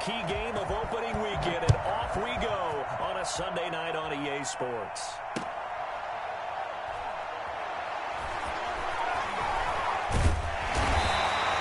marquee game of opening weekend, and off we go on a Sunday night on EA Sports.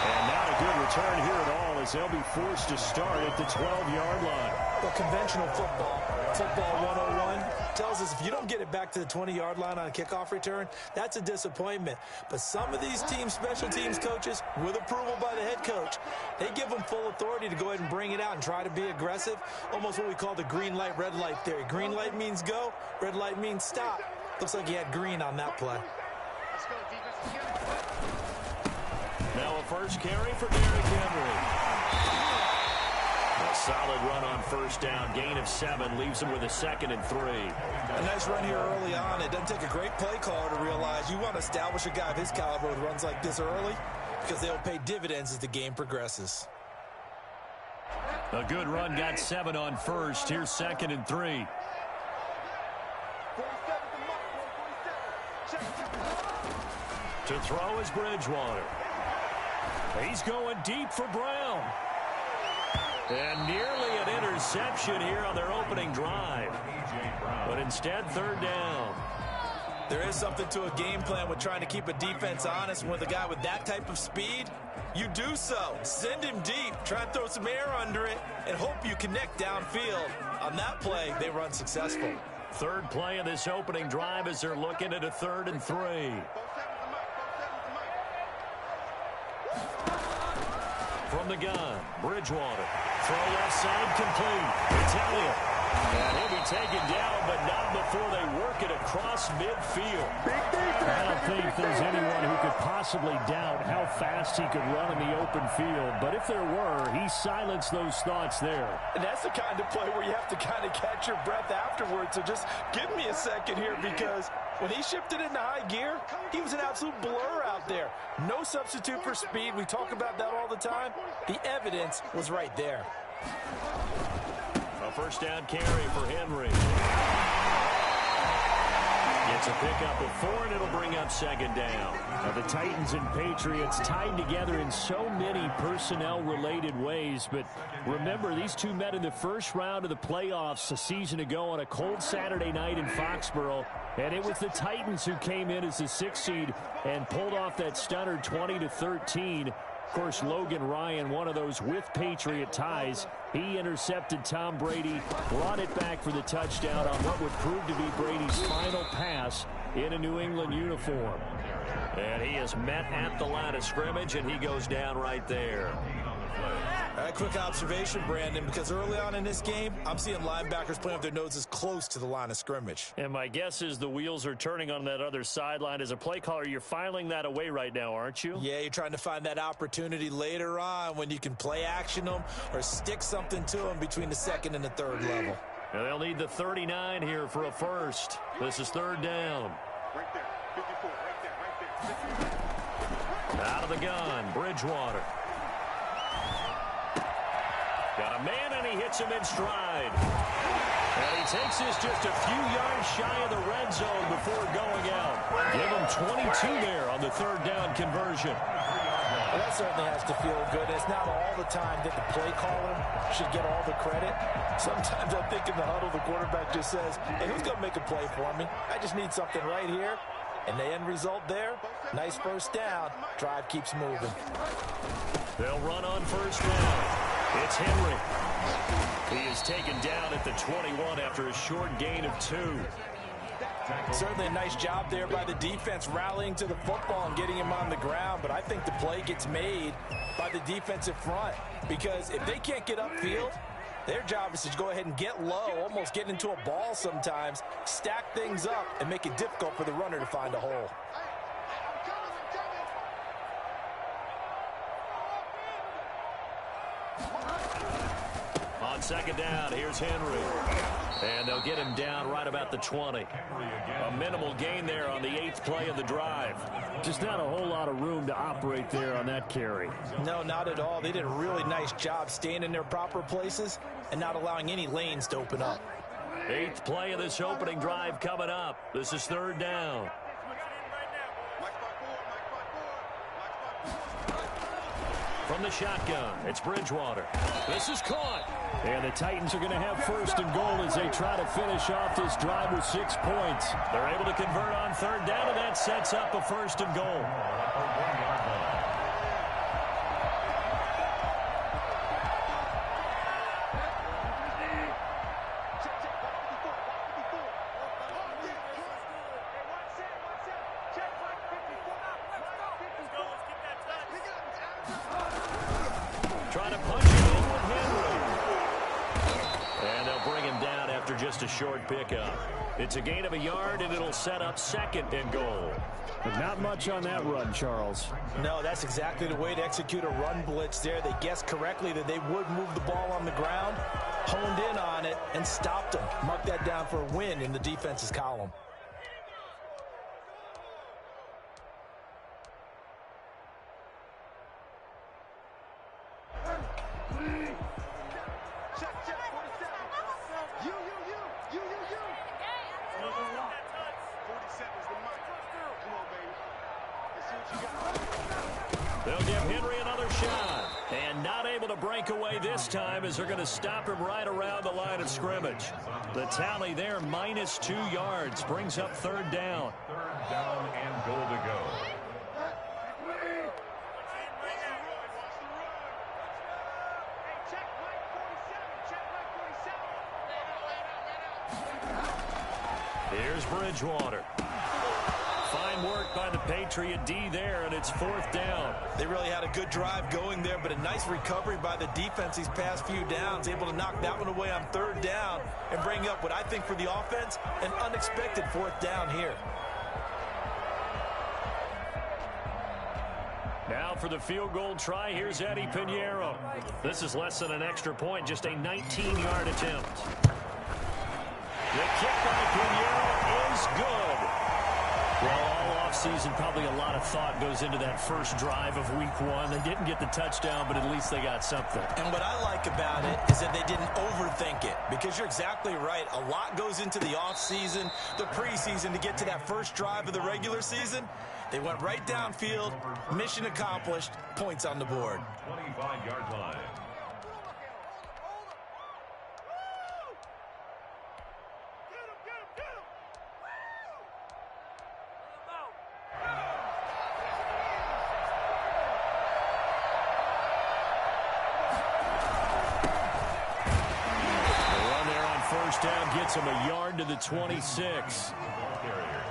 And not a good return here at all, as they'll be forced to start at the 12-yard line. Well, conventional football 101, tells us if you don't get it back to the 20-yard line on a kickoff return, that's a disappointment. But some of these teams, special teams coaches, with approval by the head coach, they give them full authority to go ahead and bring it out and try to be aggressive, almost what we call the green light, red light theory. Green light means go, red light means stop. Looks like he had green on that play. Now a first carry for Derrick Henry. A solid run on first down. Gain of 7 leaves him with a 2nd and 3. A nice run here early on. It doesn't take a great play caller to realize you want to establish a guy of his caliber with runs like this early, because they'll pay dividends as the game progresses. A good run, got 7 on first. Here's 2nd and 3. To throw is Bridgewater. He's going deep for Brown. And nearly an interception here on their opening drive. But instead, 3rd down. There is something to a game plan with trying to keep a defense honest. With a guy with that type of speed, you do so. Send him deep. Try and throw some air under it and hope you connect downfield. On that play, they run successful. 3rd play of this opening drive as they're looking at a 3rd and 3. From the gun, Bridgewater. Throw left side complete. It's Elliott. And he'll be taken down, but not before they work it across midfield. I don't think there's anyone who could possibly doubt how fast he could run in the open field. But if there were, he silenced those thoughts there. And that's the kind of play where you have to kind of catch your breath afterwards. So just give me a second here, because when he shifted into high gear, he was an absolute blur out there. No substitute for speed. We talk about that all the time. The evidence was right there. A first down carry for Henry. Gets a pickup of 4, and it'll bring up 2nd down. Now the Titans and Patriots tied together in so many personnel-related ways, but remember, these two met in the first round of the playoffs a season ago on a cold Saturday night in Foxborough, and it was the Titans who came in as the 6th seed and pulled off that stunner 20-13. Of course, Logan Ryan, one of those with Patriot ties, he intercepted Tom Brady, brought it back for the touchdown on what would prove to be Brady's final pass in a New England uniform. And he is met at the line of scrimmage, and he goes down right there. All right, quick observation, Brandon, because early on in this game, I'm seeing linebackers playing with their noses close to the line of scrimmage. And my guess is the wheels are turning on that other sideline. As a play caller, you're filing that away right now, aren't you? Yeah, you're trying to find that opportunity later on when you can play action them or stick something to them between the 2nd and the 3rd level. And they'll need the 39 here for a first. This is 3rd down. Right there, 54, right there. Out of the gun, Bridgewater. Got a man, and he hits him in stride. And he takes this just a few yards shy of the red zone before going out. Give him 22 there on the 3rd down conversion. Well, that certainly has to feel good. It's not all the time that the play caller should get all the credit. Sometimes I think in the huddle, the quarterback just says, hey, who's going to make a play for me? I just need something right here. And the end result there, nice first down. Drive keeps moving. They'll run on first down. It's Henry. He is taken down at the 21 after a short gain of 2. Certainly a nice job there by the defense rallying to the football and getting him on the ground, but I think the play gets made by the defensive front, because if they can't get upfield, their job is to go ahead and get low, almost get into a ball sometimes, stack things up, and make it difficult for the runner to find a hole. On 2nd down, here's Henry. And they'll get him down right about the 20. A minimal gain there on the 8th play of the drive. Just not a whole lot of room to operate there on that carry. No, not at all. They did a really nice job staying in their proper places and not allowing any lanes to open up. 8th play of this opening drive coming up. This is 3rd down. From the shotgun, it's Bridgewater. This is caught. And the Titans are going to have first and goal as they try to finish off this drive with 6 points. They're able to convert on third down, and that sets up a first and goal. Trying to punch it in with Henry. And they'll bring him down after just a short pickup. It's a gain of a yard, and it'll set up second and goal. But not much on that run, Charles. No, that's exactly the way to execute a run blitz there. They guessed correctly that they would move the ball on the ground, honed in on it, and stopped them. Mark that down for a win in the defense's column. They'll give Henry another shot. And not able to break away this time as they're going to stop him right around the line of scrimmage. The tally there, -2 yards, brings up third down. Third down and goal to go. Here's Bridgewater. Fine work by the Patriot D there, and it's fourth down. They really had a good drive going there, but a nice recovery by the defense these past few downs, able to knock that one away on third down and bring up what I think for the offense, an unexpected fourth down here. Now for the field goal try, here's Eddie Pinheiro. This is less than an extra point, just a 19-yard attempt. The kick by Pinheiro is good. Well, all offseason, probably a lot of thought goes into that first drive of week one. They didn't get the touchdown, but at least they got something. And what I like about it is that they didn't overthink it, because you're exactly right. A lot goes into the offseason, the preseason, to get to that first drive of the regular season. They went right downfield, mission accomplished, points on the board. 25-yard line. Gets him a yard to the 26.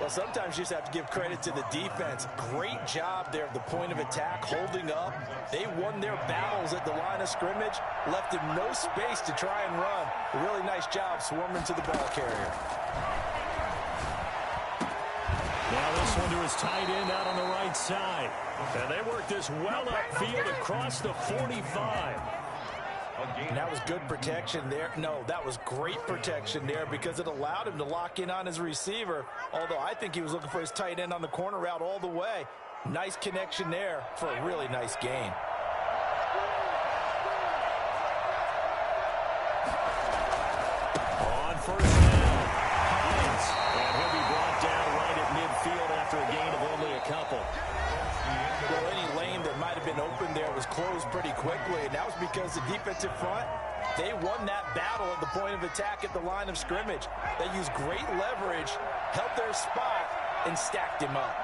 Well, sometimes you just have to give credit to the defense. Great job there at the point of attack, holding up. They won their battles at the line of scrimmage, left him no space to try and run. A really nice job swarming to the ball carrier. Now this one to his tight end out on the right side. And they work this well upfield across the 45. And that was good protection there. No, that was great protection there, because it allowed him to lock in on his receiver, although I think he was looking for his tight end on the corner route all the way. Nice connection there for a really nice gain. On first down, Hines. And he'll be brought down right at midfield after a gain of only a couple. Well, any lane that might have been open there was closed pretty quickly, and that was because the defensive front, they won that battle at the point of attack at the line of scrimmage. They used great leverage, held their spot, and stacked him up.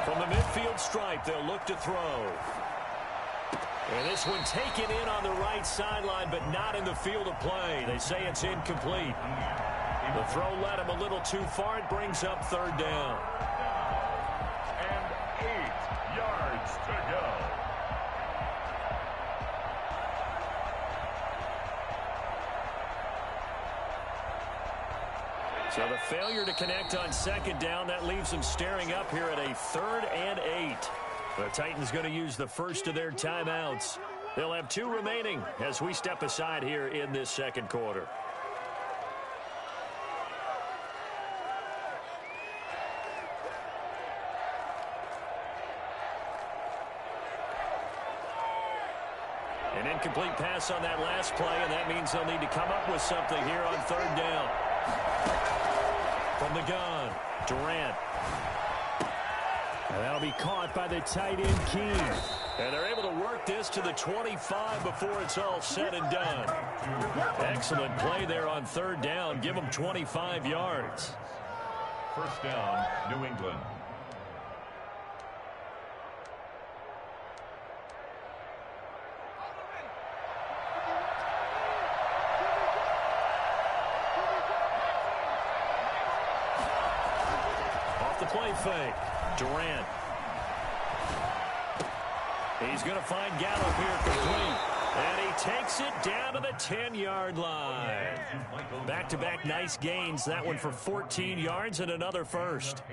From the midfield stripe, they'll look to throw. And this one taken in on the right sideline, but not in the field of play. They say it's incomplete. The throw led him a little too far. It brings up third down. 8 yards to go. So the failure to connect on second down, that leaves them staring up here at a 3rd and 8. The Titans going to use the first of their timeouts. They'll have 2 remaining as we step aside here in this second quarter. An incomplete pass on that last play, and that means they'll need to come up with something here on third down. From the gun, Durant. And that'll be caught by the tight end, King. And they're able to work this to the 25 before it's all said and done. Excellent play there on third down. Give them 25 yards. First down, New England. Off the play fake. Durant. He's going to find Gallup here complete. And he takes it down to the 10-yard line. Back-to-back nice gains. That one for 14 yards and another first.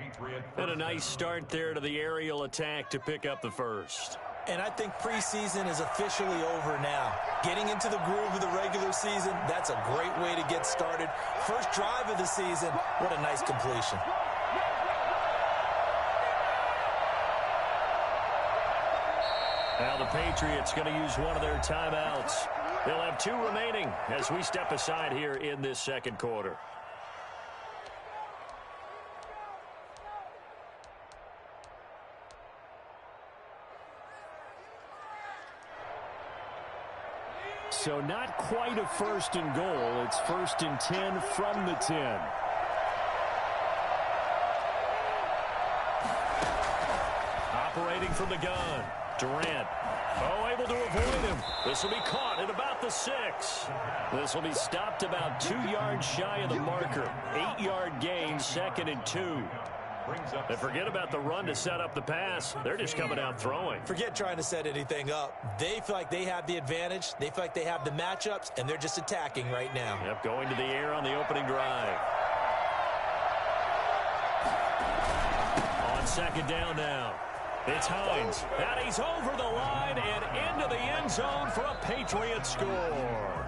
And a nice start there to the aerial attack to pick up the first. And I think preseason is officially over now. Getting into the groove of the regular season, that's a great way to get started. First drive of the season, what a nice completion. Now the Patriots going to use one of their timeouts. They'll have 2 remaining as we step aside here in this second quarter. So not quite a first and goal. It's first and 10 from the 10. Operating from the gun. Durant. Oh, able to avoid him. This will be caught at about the 6. This will be stopped about 2 yards shy of the marker. 8-yard gain, second and 2. And forget about the run to set up the pass. They're just coming out throwing. Forget trying to set anything up. They feel like they have the advantage. They feel like they have the matchups, and they're just attacking right now. Yep, going to the air on the opening drive. On second down now. It's Hines. And he's over the line and into the end zone for a Patriot score.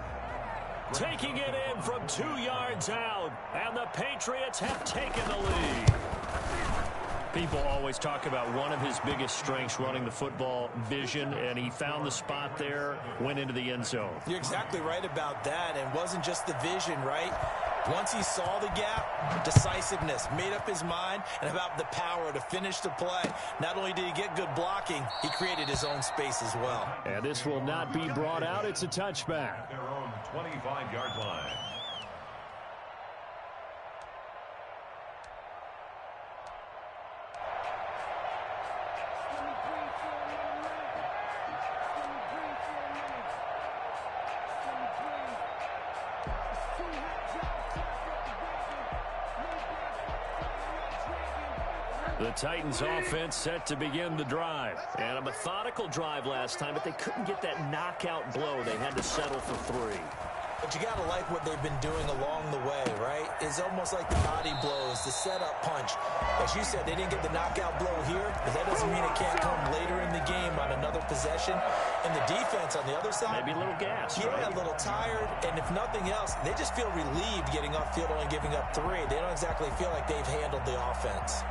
Taking it in from 2 yards out, and the Patriots have taken the lead. People always talk about one of his biggest strengths running the football, vision, and he found the spot there, went into the end zone. You're exactly right about that, and it wasn't just the vision, right? Once he saw the gap, decisiveness, made up his mind, and about the power to finish the play. Not only did he get good blocking, he created his own space as well. And this will not be brought out. It's a touchback. Their own 25-yard line. The Titans offense set to begin the drive. And a methodical drive last time, but they couldn't get that knockout blow. They had to settle for 3. But you got to like what they've been doing along the way, right? It's almost like the body blows, the setup punch. As you said, they didn't get the knockout blow here, but that doesn't mean it can't come later in the game on another possession. And the defense on the other side, maybe a little gas, yeah, right? A little tired. And if nothing else, they just feel relieved getting off field, only giving up 3. They don't exactly feel like they've handled the offense.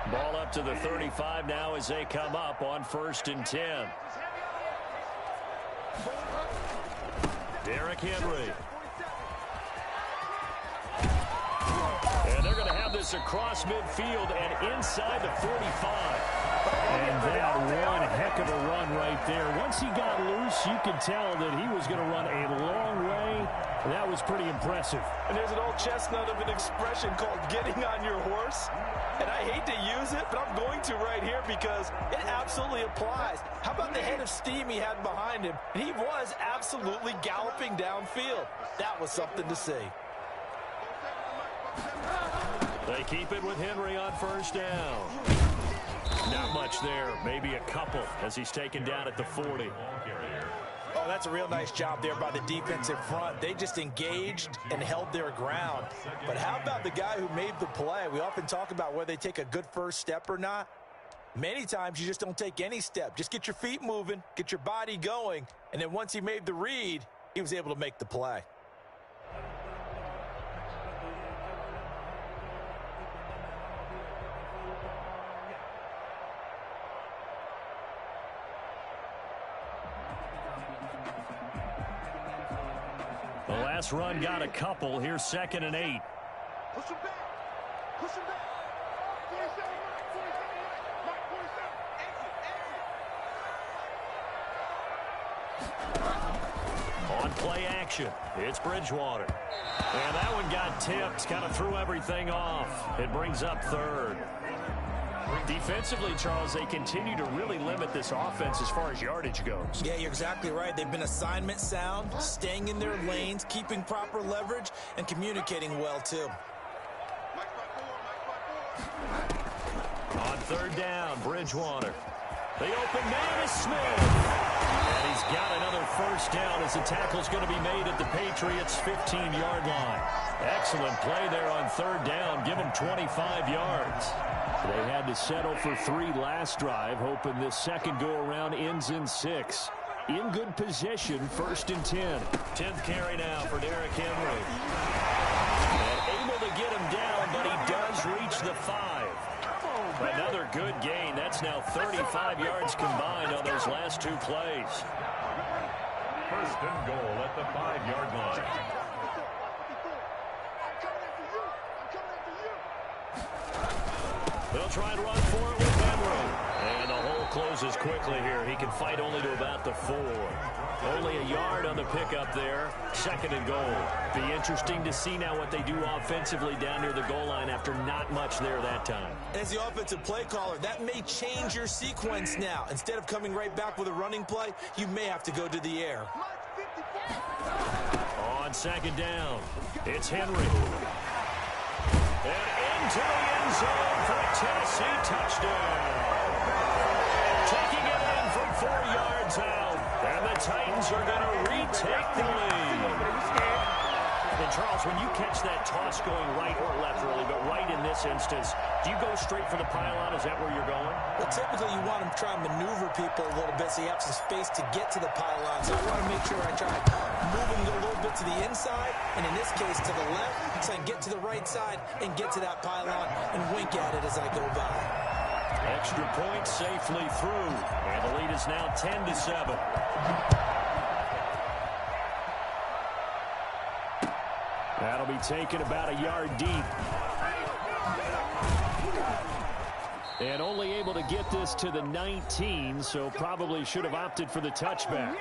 Ball up to the 35 now as they come up on first and 10. Derrick Henry. And they're going to have this across midfield and inside the 45. And that one heck of a run right there. Once he got loose, you could tell that he was going to run a long way. That was pretty impressive. And there's an old chestnut of an expression called getting on your horse. And I hate to use it, but I'm going to right here because it absolutely applies. How about the head of steam he had behind him? And he was absolutely galloping downfield. That was something to see. They keep it with Henry on first down. Not much there. Maybe a couple as he's taken down at the 40. Oh, that's a real nice job there by the defensive front. They just engaged and held their ground. But how about the guy who made the play? We often talk about whether they take a good first step or not. Many times you just don't take any step. Just get your feet moving, get your body going, and then once he made the read, he was able to make the play. The last run got a couple. Here's second and 8. Push him back. Push him back. On play action, it's Bridgewater. And that one got tipped, kind of threw everything off. It brings up third. Defensively, Charles, they continue to really limit this offense as far as yardage goes. Yeah, you're exactly right. They've been assignment sound, staying in their lanes, keeping proper leverage, and communicating well, too. On third down, Bridgewater. The open man is Smith. And he's got another first down as the tackle's going to be made at the Patriots' 15-yard line. Excellent play there on third down. Give them 25 yards. They had to settle for 3 last drive, hoping this second go-around ends in 6. In good position, 1st and 10. 10th carry now for Derrick Henry. And able to get him down, but he does reach the 5. Another good gain. That's now 35 yards combined on those last 2 plays. 1st and goal at the 5-yard line. They'll try and run for it with Henry. And the hole closes quickly here. He can fight only to about the 4. Only a yard on the pickup there. 2nd and goal. Be interesting to see now what they do offensively down near the goal line after not much there that time. As the offensive play caller, that may change your sequence now. Instead of coming right back with a running play, you may have to go to the air. On 2nd down, it's Henry. And into the end zone for a Tennessee touchdown. Taking it in from 4 yards out. And the Titans are going to retake the lead. And Charles, when you catch that toss going right or left, really, but right in this instance, do you go straight for the pylon? Is that where you're going? Well, typically you want to try and maneuver people a little bit so you have some space to get to the pylon. So I want to make sure I try moving a little bit to the inside, and in this case to the left, so I can get to the right side and get to that pylon and wink at it as I go by. Extra point safely through, and the lead is now 10-7. That'll be taken about a yard deep. And only able to get this to the 19, so probably should have opted for the touchback.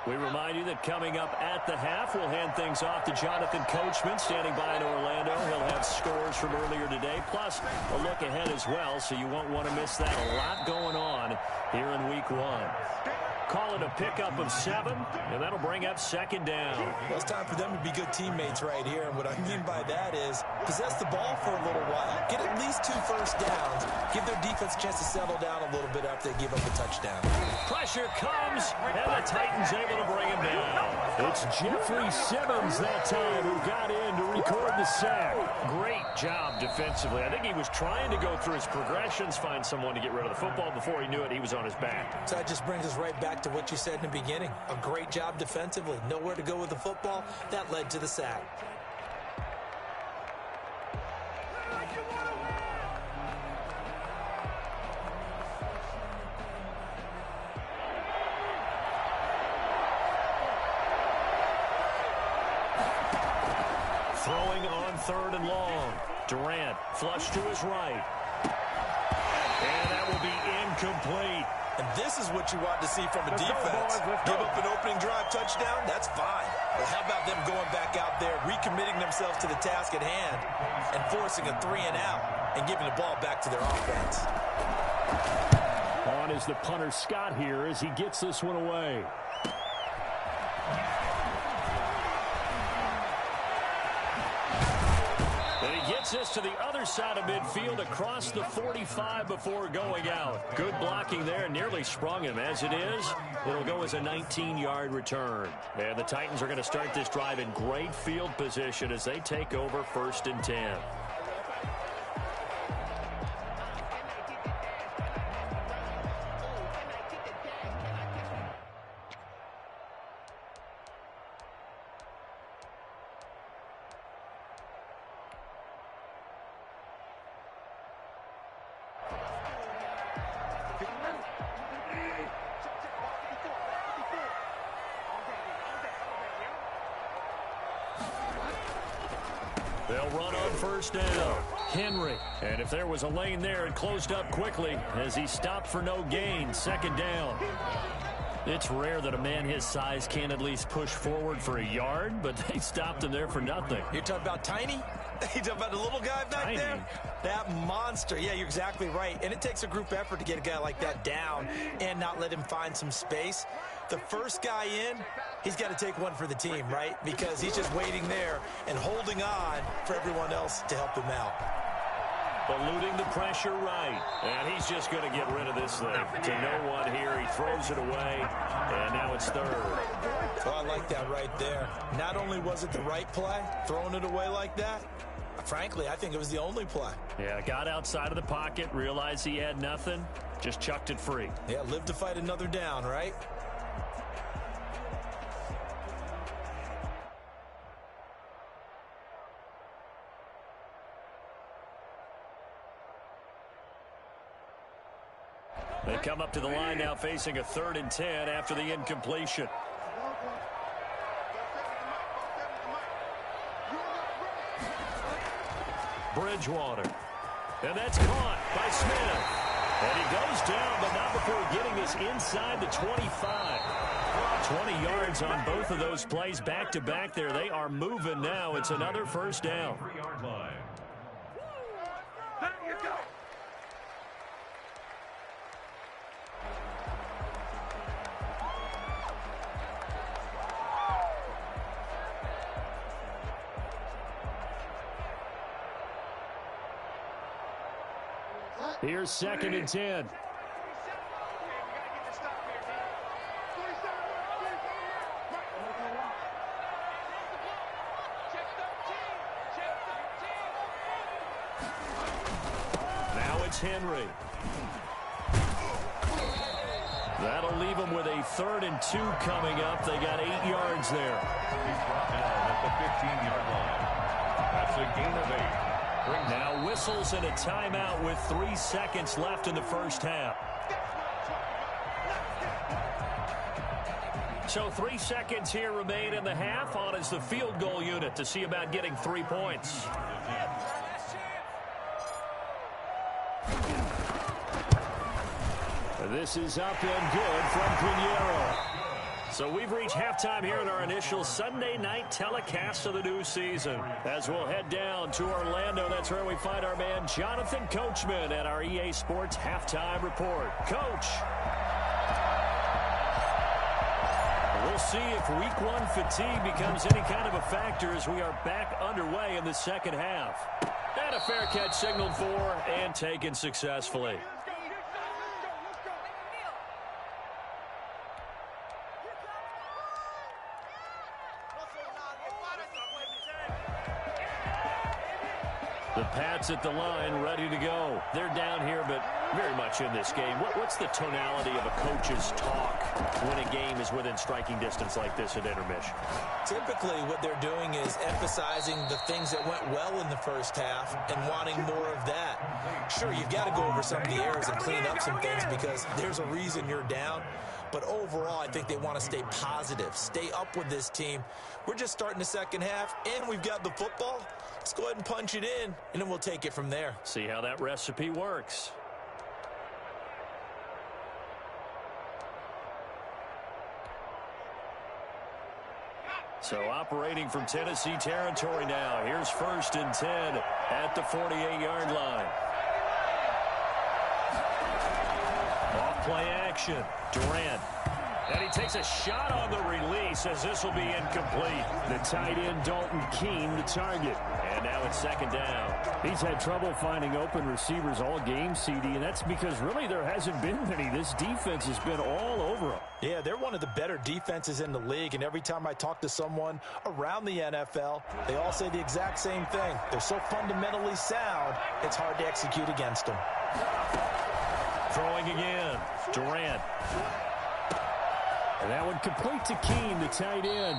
We remind you that coming up at the half, we'll hand things off to Jonathan Coachman, standing by in Orlando. He'll have scores from earlier today, plus a look ahead as well, so you won't want to miss that. A lot going on here in Week 1. Call it a pickup of 7, and that'll bring up 2nd down. Well, it's time for them to be good teammates right here, and what I mean by that is possess the ball for a little while, get at least 2 first downs, give their defense a chance to settle down a little bit after they give up a touchdown. Pressure comes, and the Titans able to bring him down. It's Jeffrey Simmons that time who got in to record the sack. Great job defensively. I think he was trying to go through his progressions, find someone to get rid of the football. Before he knew it, he was on his back. So that just brings us right back to what you said in the beginning. A great job defensively. Nowhere to go with the football. That led to the sack. Throwing on 3rd and long. Durant flush to his right. And that will be incomplete. And this is what you want to see from a defense. Give up an opening drive touchdown, that's fine. But how about them going back out there, recommitting themselves to the task at hand, and forcing a 3 and out, and giving the ball back to their offense. On is the punter Scott here as he gets this one away. Gets this to the other side of midfield across the 45 before going out. Good blocking there, nearly sprung him. As it is, it'll go as a 19-yard return. And the Titans are going to start this drive in great field position as they take over 1st and 10. They'll run on first down. Henry. And if there was a lane there, it closed up quickly as he stopped for no gain. Second down. It's rare that a man his size can at least push forward for a yard, but they stopped him there for nothing. You're talking about tiny? You talking about the little guy back there? That monster. Yeah, you're exactly right. And it takes a group effort to get a guy like that down and not let him find some space. The first guy in, he's got to take one for the team, right? Because he's just waiting there and holding on for everyone else to help him out. Eluding the pressure right. And he's just going to get rid of this thing. To no one here. He throws it away. And now it's third. Oh, I like that right there. Not only was it the right play, throwing it away like that, frankly, I think it was the only play. Yeah, got outside of the pocket, realized he had nothing, just chucked it free. Yeah, live to fight another down, right? They come up to the line now facing a 3rd and 10 after the incompletion. Bridgewater. And that's caught by Smith. And he goes down, but not before getting this inside the 25. 20 yards on both of those plays back-to-back there. They are moving now. It's another first down. Here's 2nd and 10. Now it's Henry. That'll leave them with a 3rd and 2 coming up. They got 8 yards there. He's brought down at the 15-yard line. That's a gain of 8. Now whistles and a timeout with 3 seconds left in the first half. So 3 seconds here remain in the half. On is the field goal unit to see about getting 3 points. This is up and good from Pinheiro. So we've reached halftime here in our initial Sunday night telecast of the new season. As we'll head down to Orlando, that's where we find our man Jonathan Coachman at our EA Sports Halftime Report. Coach. We'll see if Week 1 fatigue becomes any kind of a factor as we are back underway in the second half. And a fair catch signaled for and taken successfully. The Pats at the line, ready to go. They're down here, but very much in this game. What's the tonality of a coach's talk when a game is within striking distance like this at intermission? Typically, what they're doing is emphasizing the things that went well in the first half and wanting more of that. Sure, you've got to go over some of the errors and clean up some things because there's a reason you're down. But overall, I think they want to stay positive, stay up with this team. We're just starting the second half, and we've got the football. Let's go ahead and punch it in, and then we'll take it from there. See how that recipe works. So operating from Tennessee territory now. Here's 1st and 10 at the 48-yard line. Off-play action. Durant. And he takes a shot on the release as this will be incomplete. The tight end, Dalton Keene, the target. And now it's 2nd down. He's had trouble finding open receivers all game, CD, and that's because really there hasn't been many. This defense has been all over him. Yeah, they're one of the better defenses in the league, and every time I talk to someone around the NFL, they all say the exact same thing. They're so fundamentally sound, it's hard to execute against them. Throwing again. Durant. And that one complete to Keene, the tight end.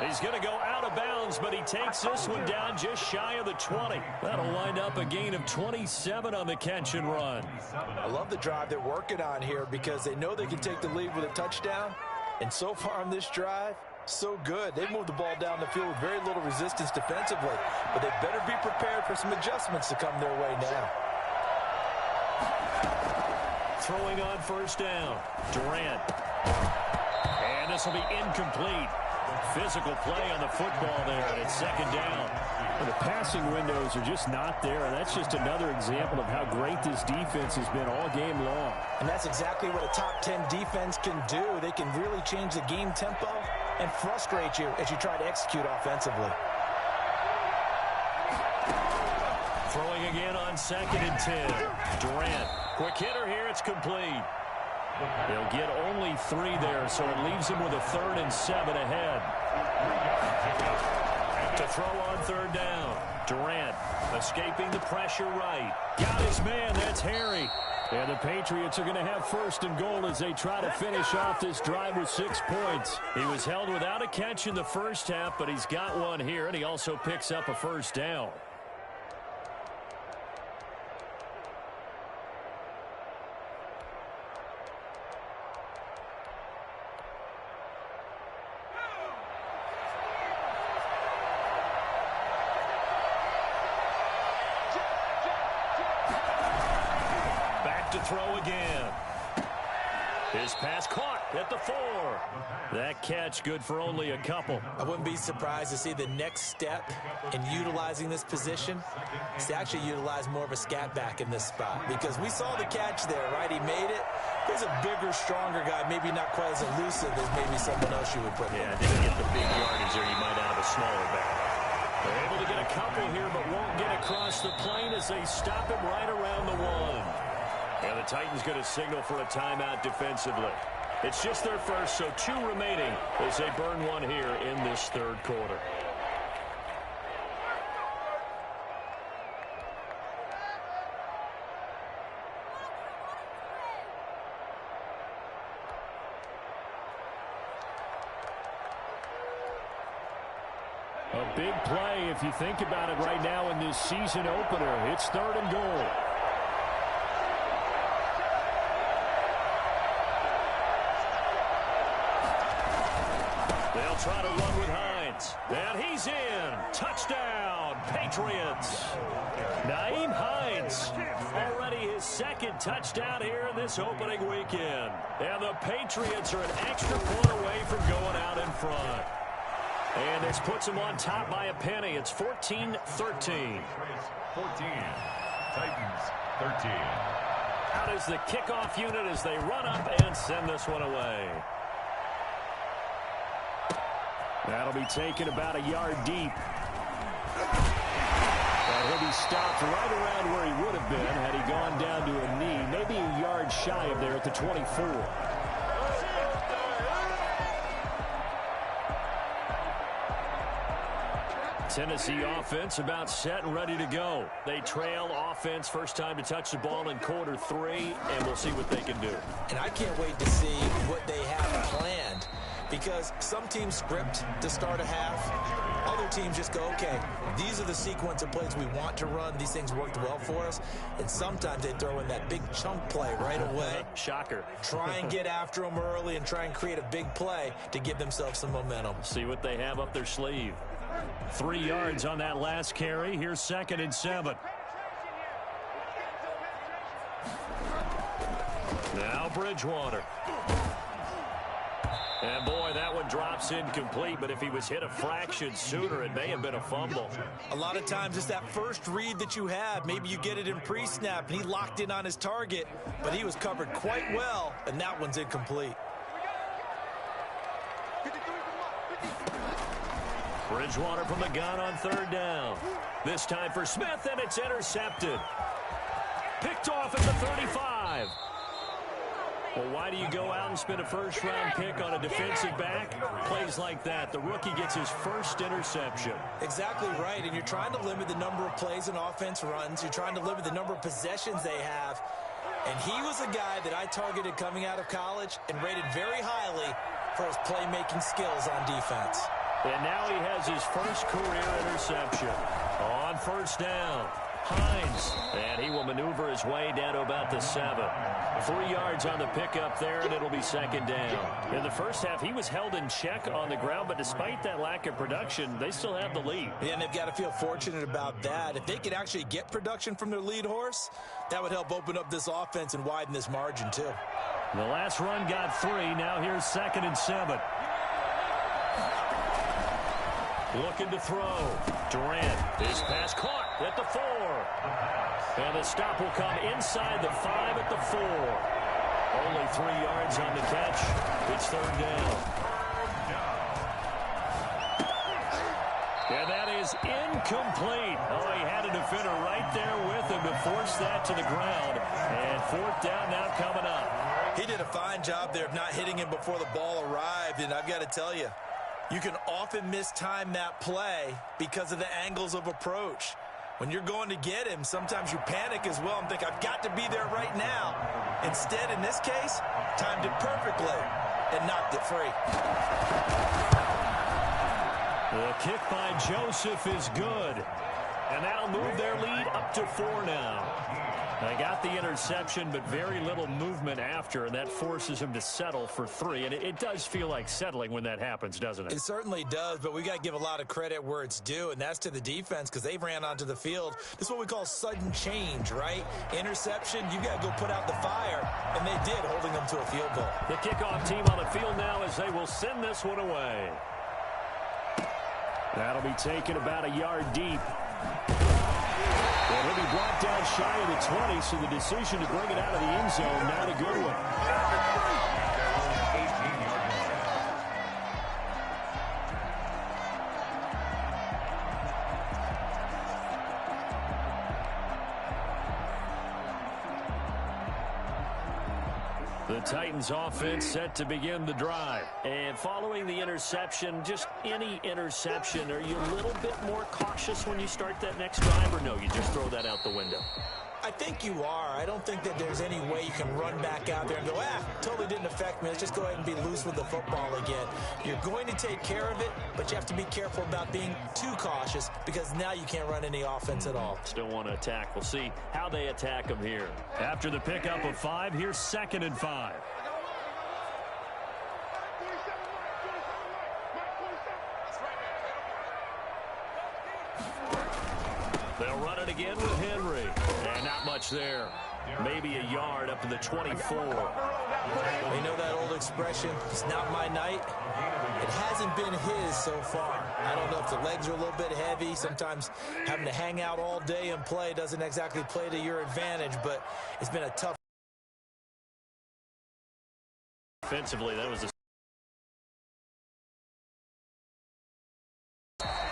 He's going to go out of bounds, but he takes this one down just shy of the 20. That'll wind up a gain of 27 on the catch and run. I love the drive they're working on here because they know they can take the lead with a touchdown. And so far on this drive, So good. They moved the ball down the field with very little resistance defensively, but they better be prepared for some adjustments to come their way now. Throwing on first down. Durant. And this will be incomplete. Physical play on the football there, and it's second down. Well, the passing windows are just not there, and that's just another example of how great this defense has been all game long. And that's exactly what a top 10 defense can do. They can really change the game tempo and frustrate you as you try to execute offensively. Throwing again on 2nd and 10. Durant. Quick hitter here. It's complete. They'll get only 3 there, so it leaves them with a 3rd and 7 ahead. To throw on 3rd down. Durant escaping the pressure right. Got his man. That's Harry. And the Patriots are going to have 1st and goal as they try to finish off this drive with 6 points. He was held without a catch in the first half, but he's got one here, and he also picks up a 1st down. To throw again. His pass caught at the 4. That catch good for only a couple. I wouldn't be surprised to see the next step in utilizing this position is to actually utilize more of a scat back in this spot, because we saw the catch there, right? He made it. He's a bigger, stronger guy, maybe not quite as elusive as maybe someone else you would put there. Yeah, didn't get the big yardage there. You might have a smaller back. They're able to get a couple here, but won't get across the plane as they stop him right around the 1. And the Titans going to signal for a timeout defensively. It's just their first, so 2 remaining as they burn one here in this 3rd quarter. A big play if you think about it right now in this season opener. It's 3rd and goal. They'll try to run with Hines. And he's in. Touchdown, Patriots. Nyheim Hines. Already his 2nd touchdown here in this opening weekend. And the Patriots are an extra point away from going out in front. And this puts them on top by a penny. It's 14-13. 14. Titans 13. Out is the kickoff unit as they run up and send this one away. That'll be taken about a yard deep. And he'll be stopped right around where he would have been had he gone down to a knee, maybe a yard shy of there at the 24. Tennessee offense about set and ready to go. They trail offense first time to touch the ball in quarter 3, and we'll see what they can do. And I can't wait to see what they have planned, because some teams script to start a half. Other teams just go, okay, these are the sequence of plays we want to run. These things worked well for us. And sometimes they throw in that big chunk play right away. Shocker. Try and get after them early and try and create a big play to give themselves some momentum. See what they have up their sleeve. 3 yards on that last carry. Here's 2nd and 7. Now Bridgewater. And boy, that one drops incomplete, but if he was hit a fraction sooner, it may have been a fumble. A lot of times it's that first read that you have. Maybe you get it in pre-snap, and he locked in on his target, but he was covered quite well, and that one's incomplete. Bridgewater from the gun on 3rd down. This time for Smith, and it's intercepted. Picked off at the 35. Well, why do you go out and spend a first-round pick on a defensive back? Plays like that. The rookie gets his first interception. Exactly right, and you're trying to limit the number of plays an offense runs. You're trying to limit the number of possessions they have. And he was a guy that I targeted coming out of college and rated very highly for his playmaking skills on defense. And now he has his first career interception on 1st down. Hines, and he will maneuver his way down to about the 7. 3 yards on the pickup there, and it'll be second down. In the first half, he was held in check on the ground, but despite that lack of production, they still have the lead. Yeah, and they've got to feel fortunate about that. If they could actually get production from their lead horse, that would help open up this offense and widen this margin, too. The last run got 3. Now here's 2nd and 7. Looking to throw. Durant. His pass caught at the 4. And the stop will come inside the 5 at the 4. Only 3 yards on the catch. It's 3rd down. And that is incomplete. Oh, he had a defender right there with him to force that to the ground. And 4th down now coming up. He did a fine job there of not hitting him before the ball arrived, and I've got to tell you, you can often mistime that play because of the angles of approach. When you're going to get him, sometimes you panic as well and think, I've got to be there right now. Instead, in this case, timed it perfectly and knocked it free. The kick by Joseph is good. And that'll move their lead up to 4 now. They got the interception, but very little movement after, and that forces him to settle for 3. And it does feel like settling when that happens, doesn't it? It certainly does, but we got to give a lot of credit where it's due, and that's to the defense because they ran onto the field. This is what we call sudden change, right? Interception, you got to go put out the fire, and they did, holding them to a field goal. The kickoff team on the field now as they will send this one away. That'll be taken about a yard deep. And he'll be brought down shy of the 20, so the decision to bring it out of the end zone, not a good one. The Titans offense set to begin the drive. And following the interception, just any interception, are you a little bit more cautious when you start that next drive, or no, you just throw that out the window? I think you are. I don't think that there's any way you can run back out there and go, totally didn't affect me. Let's just go ahead and be loose with the football again. You're going to take care of it, but you have to be careful about being too cautious because now you can't run any offense at all. Still want to attack. We'll see how they attack them here. After the pickup of 5, here's 2nd and 5. They'll run it again with Henry. And not much there. Maybe a yard up to the 24. You know that old expression, it's not my night? It hasn't been his so far. I don't know if the legs are a little bit heavy. Sometimes having to hang out all day and play doesn't exactly play to your advantage, but it's been a tough. Offensively, that was a...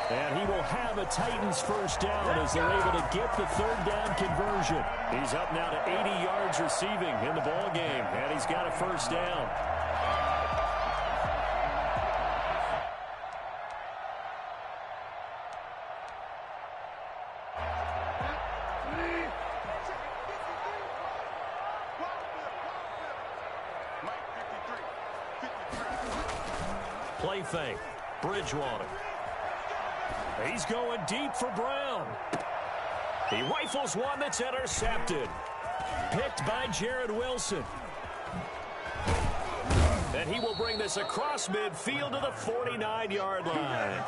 And he will have a Titans first down as they're able to get the 3rd down conversion. He's up now to 80 yards receiving in the ball game, and he's got a first down. Play fake. Bridgewater. He's going deep for Brown. He rifles one that's intercepted. Picked by Jared Wilson. And he will bring this across midfield to the 49-yard line.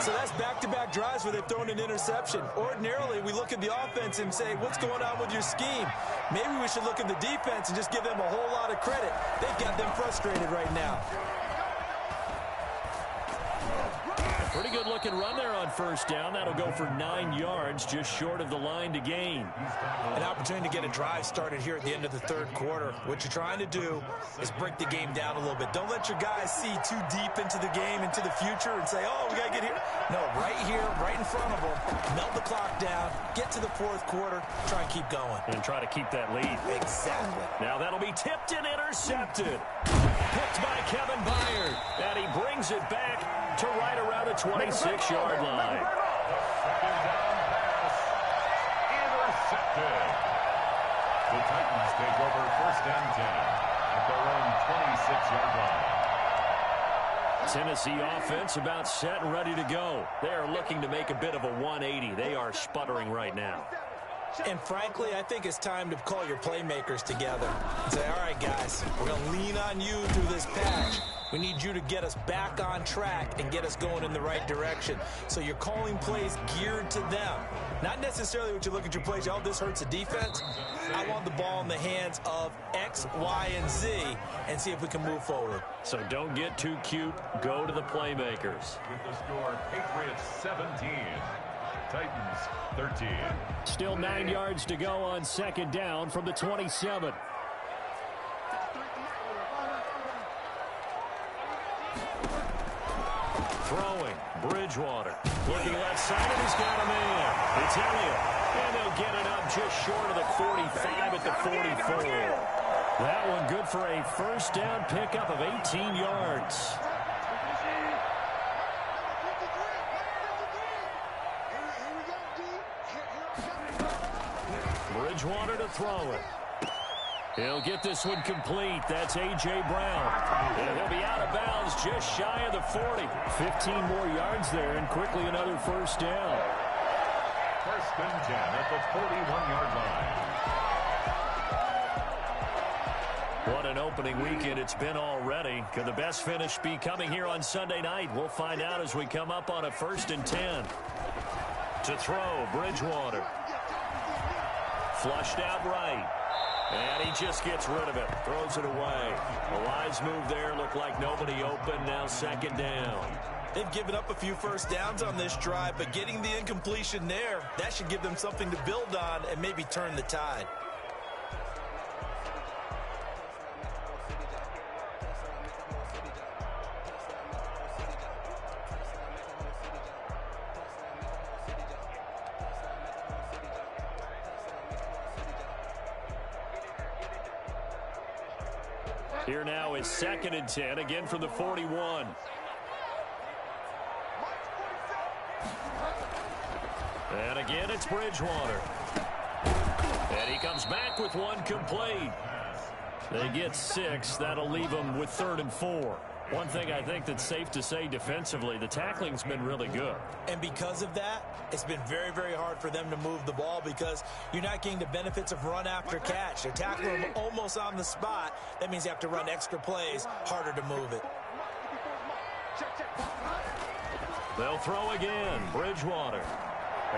So that's back-to-back drives where they've thrown an interception. Ordinarily, we look at the offense and say, what's going on with your scheme? Maybe we should look at the defense and just give them a whole lot of credit. They've got them frustrated right now. Pretty good looking run there on first down. That'll go for 9 yards, just short of the line to gain. An opportunity to get a drive started here at the end of the 3rd quarter. What you're trying to do is break the game down a little bit. Don't let your guys see too deep into the game, into the future, and say, oh, we got to get here. No, right here, right in front of them. Melt the clock down, get to the 4th quarter, try and keep going. And try to keep that lead. Exactly. Now that'll be tipped and intercepted. Picked by Kevin Byard. And he brings it back to right around the 26-yard line. Intercepted. The Titans take over 1st and 10 at their own 26-yard line. Tennessee offense about set and ready to go. They are looking to make a bit of a 180. They are sputtering right now. And frankly, I think it's time to call your playmakers together and say, all right, guys, we're going to lean on you through this patch. We need you to get us back on track and get us going in the right direction. So you're calling plays geared to them. Not necessarily what you look at your plays, oh, this hurts the defense. I want the ball in the hands of X, Y, and Z and see if we can move forward. So don't get too cute. Go to the playmakers. With the score, Patriots 17, Titans 13. Still 9 yards to go on second down from the 27. Throwing, Bridgewater. Looking left side, and he's got a man. It's Elliott. And they'll get it up just short of the 45 at the 44. That one good for a first down pickup of 18 yards. Bridgewater to throw it. He'll get this one complete. That's A.J. Brown. And he'll be out of bounds just shy of the 40. 15 more yards there, and quickly another first down. First and 10 at the 41-yard line. What an opening weekend it's been already. Could the best finish be coming here on Sunday night? We'll find out as we come up on a first and 10. To throw, Bridgewater. Flushed out right. And he just gets rid of it. Throws it away. A wise move there. Looked like nobody open. Now second down. They've given up a few first downs on this drive, but getting the incompletion there, that should give them something to build on and maybe turn the tide. Here now is second and 10, again from the 41. And again, it's Bridgewater. And he comes back with one complete. They get 6. That'll leave them with 3rd and 4. One thing I think that's safe to say defensively, the tackling's been really good. And because of that, it's been very, very hard for them to move the ball because you're not getting the benefits of run after catch. They're tackling them almost on the spot. That means you have to run extra plays, harder to move it. They'll throw again. Bridgewater.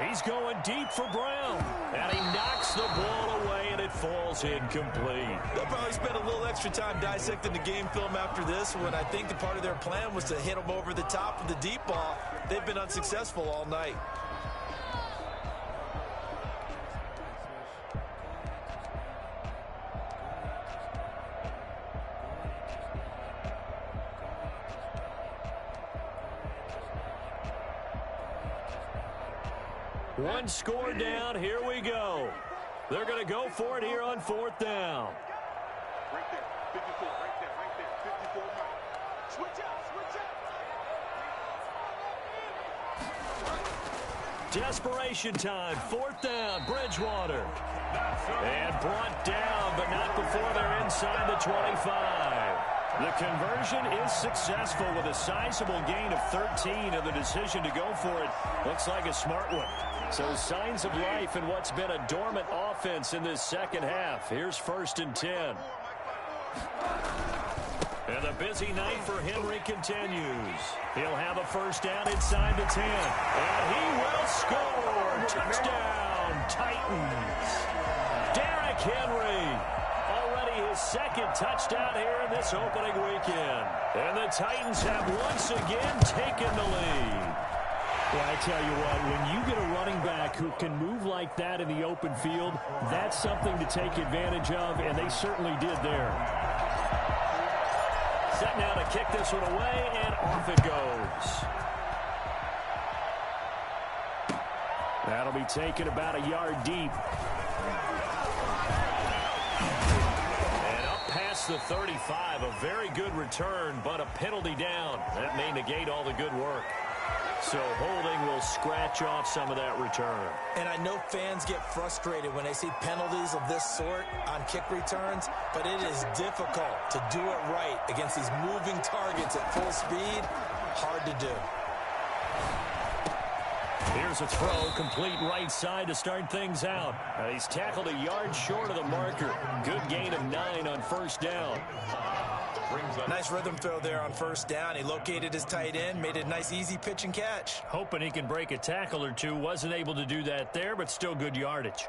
He's going deep for Brown. And he knocks the ball away, and it falls incomplete. They'll probably spend a little extra time dissecting the game film after this one. I think the part of their plan was to hit them over the top of the deep ball. They've been unsuccessful all night. One score down. Here we go. They're going to go for it here on 4th down. Right there. 54. Right there. Right there. 54. Switch out. Desperation time. 4th down. Bridgewater. And brought down, but not before they're inside the 25. The conversion is successful with a sizable gain of 13, and the decision to go for it looks like a smart one. So signs of life in what's been a dormant offense in this second half. Here's 1st and 10. And the busy night for Henry continues. He'll have a first down inside the 10. And he will score. Touchdown, Titans. Derrick Henry. Already his 2nd touchdown here in this opening weekend. And the Titans have once again taken the lead. Well, I tell you what, when you get a running back who can move like that in the open field, that's something to take advantage of, and they certainly did there. Set now to kick this one away, and off it goes. That'll be taken about a yard deep. And up past the 35, a very good return, but a penalty down. That may negate all the good work. So holding will scratch off some of that return. And I know fans get frustrated when they see penalties of this sort on kick returns, but it is difficult to do it right against these moving targets at full speed. Hard to do. Here's a throw, complete right side to start things out. He's tackled a yard short of the marker. Good gain of 9 on first down. Nice rhythm throw there on first down. He located his tight end, made it a nice easy pitch and catch. Hoping he can break a tackle or two. Wasn't able to do that there, but still good yardage.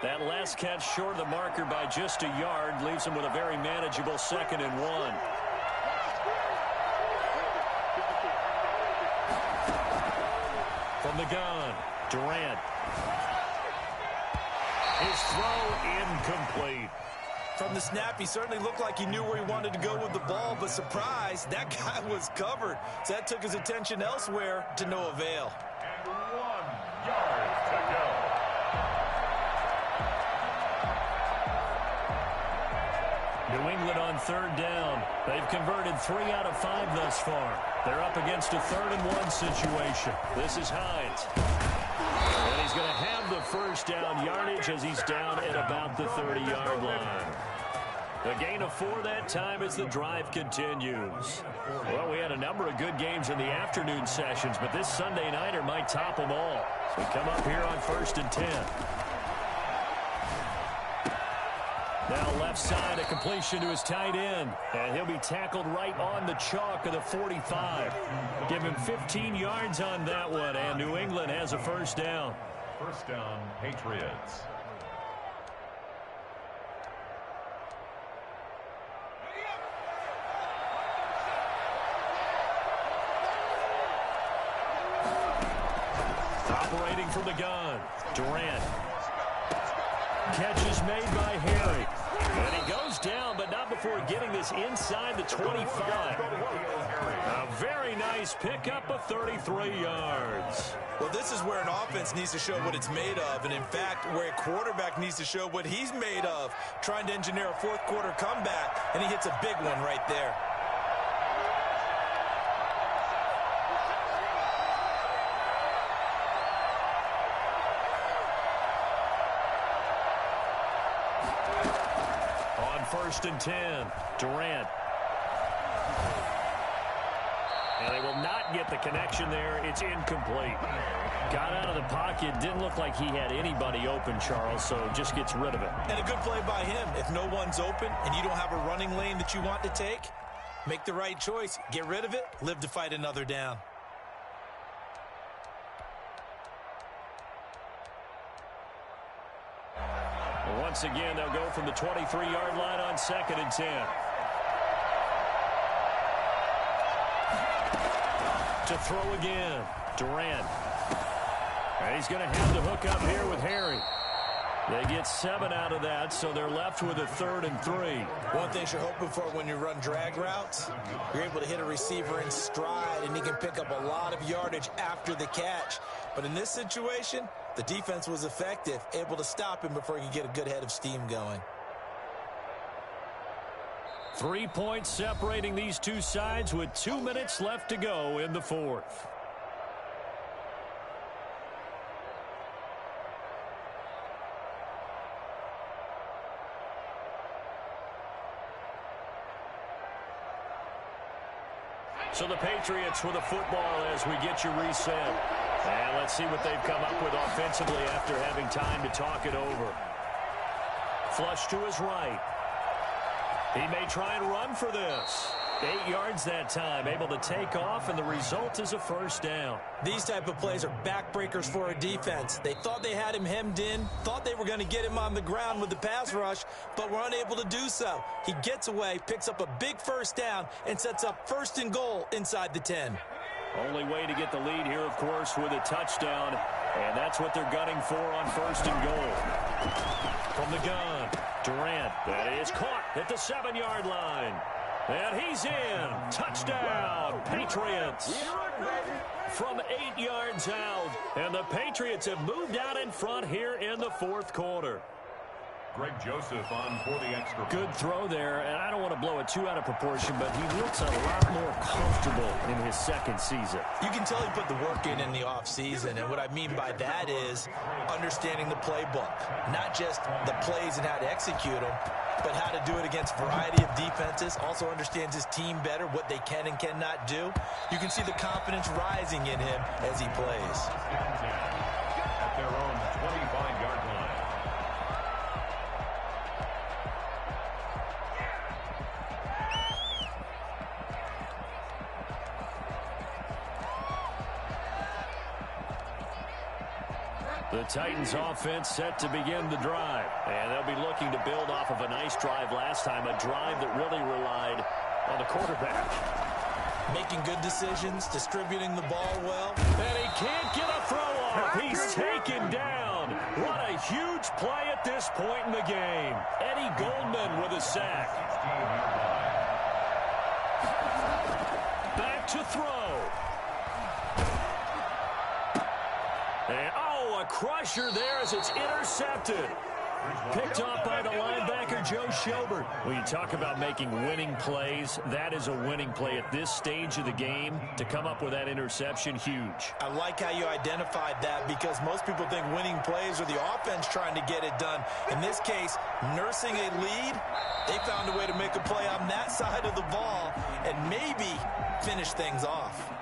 That last catch short of the marker by just a yard leaves him with a very manageable 2nd and 1. From the gun, Durant. His throw incomplete. From the snap, he certainly looked like he knew where he wanted to go with the ball, but surprise, that guy was covered. So that took his attention elsewhere to no avail. And 1 yard to go. New England on 3rd down. They've converted 3 out of 5 thus far. They're up against a 3rd and 1 situation. This is Hines. And he's going to have the first down yardage as he's down at about the 30-yard line. A gain of 4 that time as the drive continues. Well, we had a number of good games in the afternoon sessions, but this Sunday nighter might top them all. So we come up here on 1st and 10. Now left side, a completion to his tight end. And he'll be tackled right on the chalk of the 45. Give him 15 yards on that one, and New England has a first down. First down, Patriots. Operating from the gun, Durant. Catch is made by Harry. And he goes down, but not before getting this inside the 25. A very nice pickup of 33 yards. Well, this is where an offense needs to show what it's made of, and in fact, where a quarterback needs to show what he's made of, trying to engineer a fourth-quarter comeback, and he hits a big one right there. On 1st and 10, Durant. And they will not get the connection there. It's incomplete. Got out of the pocket. Didn't look like he had anybody open, Charles, so just gets rid of it. And a good play by him. If no one's open and you don't have a running lane that you want to take, make the right choice. Get rid of it. Live to fight another down. Once again, they'll go from the 23-yard line on 2nd and 10. To throw again, Durant. And he's going to have the hook up here with Harry. They get 7 out of that, so they're left with a 3rd and 3. One thing you're hoping for when you run drag routes, you're able to hit a receiver in stride, and he can pick up a lot of yardage after the catch. But in this situation, the defense was effective, able to stop him before he could get a good head of steam going. 3 points separating these two sides with 2 minutes left to go in the 4th. So the Patriots with a football as we get you reset. And let's see what they've come up with offensively after having time to talk it over. Flush to his right. He may try and run for this. 8 yards that time, able to take off, and the result is a first down. These type of plays are backbreakers for a defense. They thought they had him hemmed in, thought they were going to get him on the ground with the pass rush, but were unable to do so. He gets away, picks up a big first down, and sets up 1st and goal inside the 10. Only way to get the lead here, of course, with a touchdown, and that's what they're gunning for on 1st and goal. From the gun, Durant, that is caught at the 7-yard line. And he's in. Touchdown, Patriots. From 8 yards out. And the Patriots have moved out in front here in the 4th quarter. Greg Joseph on for the extra point. Good throw there, and I don't want to blow it too out of proportion, but he looks a lot more comfortable in his second season. You can tell he put the work in the offseason, and what I mean by that is understanding the playbook, not just the plays and how to execute them, but how to do it against a variety of defenses. Also understands his team better, what they can and cannot do. You can see the confidence rising in him as he plays. At their own 25-yard line. The Titans offense set to begin the drive. And they'll be looking to build off of a nice drive last time, a drive that really relied on the quarterback. Making good decisions, distributing the ball well. And he can't get a throw off. He's taken down. What a huge play at this point in the game. Eddie Goldman with a sack. Back to throw. And, a crusher there as it's intercepted. Picked off by the linebacker, Joe Schobert. When you talk about making winning plays, that is a winning play at this stage of the game. To come up with that interception, huge. I like how you identified that because most people think winning plays are the offense trying to get it done. In this case, nursing a lead, they found a way to make a play on that side of the ball and maybe finish things off.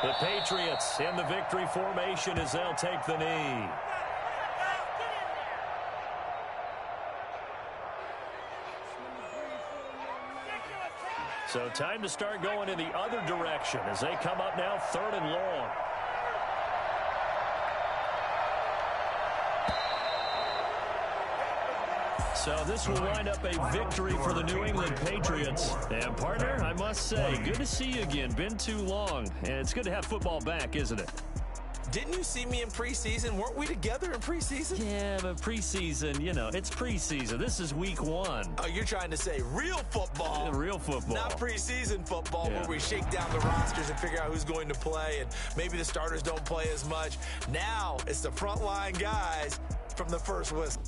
The Patriots in the victory formation as they'll take the knee. So time to start going in the other direction as they come up now 3rd and long. So this will wind up a victory for the New England Patriots. And, partner, I must say, good to see you again. Been too long. And it's good to have football back, isn't it? Didn't you see me in preseason? Weren't we together in preseason? Yeah, but preseason, it's preseason. This is week 1. Oh, you're trying to say real football. Real football. Not preseason football where we shake down the rosters and figure out who's going to play, and maybe the starters don't play as much. Now it's the frontline guys from the first whistle.